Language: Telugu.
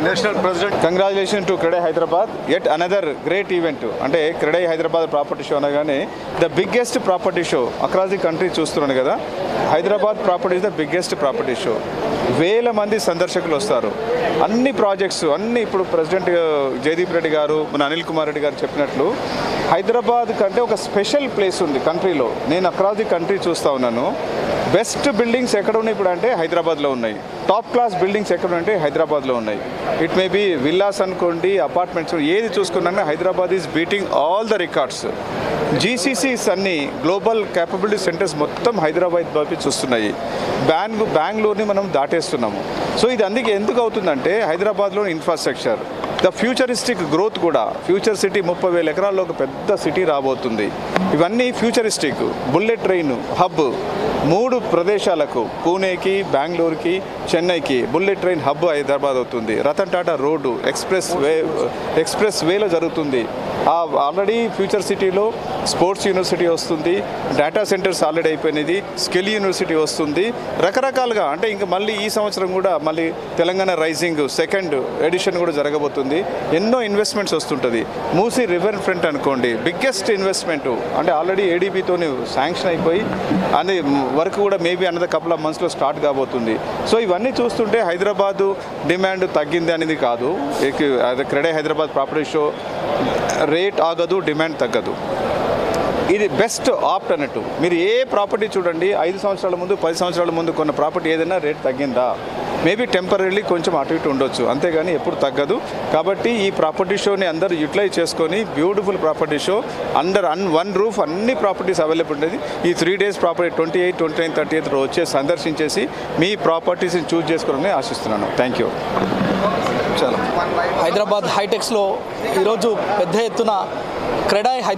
National president. Congratulation to CREDAI Hyderabad. Yet another great event. అంటే క్రెడై హైదరాబాద్ ప్రాపర్టీ షో అనగానే the biggest property show across the country చూస్తున్నాను కదా. Hyderabad property is the biggest property show. వేల మంది సందర్శకులు వస్తారు. అన్ని ప్రాజెక్ట్స్ అన్ని ఇప్పుడు ప్రెసిడెంట్ జయదీప్ రెడ్డి గారు, మన అనిల్ కుమార్ రెడ్డి గారు చెప్పినట్లు హైదరాబాద్ కంటే ఒక స్పెషల్ ప్లేస్ ఉంది కంట్రీలో. నేను అక్రాస్ ది కంట్రీ చూస్తూ ఉన్నాను. బెస్ట్ బిల్డింగ్స్ ఎక్కడ ఉన్నాయి ఇప్పుడు అంటే హైదరాబాద్లో ఉన్నాయి. టాప్ క్లాస్ బిల్డింగ్స్ ఎక్కడ అంటే హైదరాబాద్లో ఉన్నాయి. ఇట్ మే బీ విల్లాస్ అనుకోండి, అపార్ట్మెంట్స్, ఏది చూసుకున్నా Hyderabad is beating all the records. GCCs అన్ని గ్లోబల్ క్యాపబిలిటీ సెంటర్స్ మొత్తం హైదరాబాద్ వైపు చూస్తున్నాయి. బెంగళూరుని మనం దాటేస్తున్నాము. సో ఇది అందుకే ఎందుకు అవుతుందంటే హైదరాబాద్లో ఇన్ఫ్రాస్ట్రక్చర్, ద ఫ్యూచరిస్టిక్ గ్రోత్ కూడా. ఫ్యూచర్ సిటీ 30,000 ఎకరాల్లో ఒక పెద్ద సిటీ రాబోతుంది. ఇవన్నీ ఫ్యూచరిస్టిక్. బుల్లెట్ ట్రైన్ హబ్ 3 ప్రదేశాలకు, పూణేకి, బెంగళూరుకి, చెన్నైకి బుల్లెట్ ట్రైన్ హబ్ హైదరాబాద్ అవుతుంది. రతన్ టాటా రోడ్డు ఎక్స్ప్రెస్ వేలో జరుగుతుంది. ఆల్రెడీ ఫ్యూచర్ సిటీలో స్పోర్ట్స్ యూనివర్సిటీ వస్తుంది. డేటా సెంటర్స్ ఆల్రెడీ అయిపోయినది. స్కిల్ యూనివర్సిటీ వస్తుంది. రకరకాలుగా అంటే ఇంకా మళ్ళీ ఈ సంవత్సరం కూడా మళ్ళీ తెలంగాణ రైజింగ్ సెకండ్ ఎడిషన్ కూడా జరగబోతుంది. ఎన్నో ఇన్వెస్ట్మెంట్స్ వస్తుంటుంది. మూసీ రివర్ ఫ్రంట్ అనుకోండి, బిగ్గెస్ట్ ఇన్వెస్ట్మెంట్. అంటే ఆల్రెడీ ఏడీబీతో శాంక్షన్ అయిపోయి అనే వర్క్ కూడా మేబీ అనదర్ కపుల్ ఆఫ్ మంత్స్లో స్టార్ట్ కాబోతుంది. సో ఇవన్నీ చూస్తుంటే హైదరాబాదు డిమాండ్ తగ్గింది అనేది కాదు. CREDAI Hyderabad property show rate ఆగదు, డిమాండ్ తగ్గదు. ఇది బెస్ట్ ఆప్ట్ అన్నట్టు. మీరు ఏ ప్రాపర్టీ చూడండి, 5 సంవత్సరాల ముందు 10 సంవత్సరాల ముందు కొన్న ప్రాపర్టీ ఏదైనా రేట్ తగ్గిందా? మేబీ టెంపరీలీ కొంచెం అటు ఇటు ఉండొచ్చు, అంతేగాని ఎప్పుడు తగ్గదు. కాబట్టి ఈ ప్రాపర్టీ షోని అందరూ యూటిలైజ్ చేసుకొని beautiful property show under one roof అన్ని ప్రాపర్టీస్ అవైలబుల్ ఉండేది. ఈ 3 days ప్రాపర్టీ 28, 29, 30 వచ్చే సందర్శించేసి మీ ప్రాపర్టీస్ని చూస్ చేసుకోవాలని ఆశిస్తున్నాను. Thank you. హైదరాబాద్ హైటెక్స్లో ఈరోజు పెద్ద ఎత్తున క్రెడై హైదరాబాద్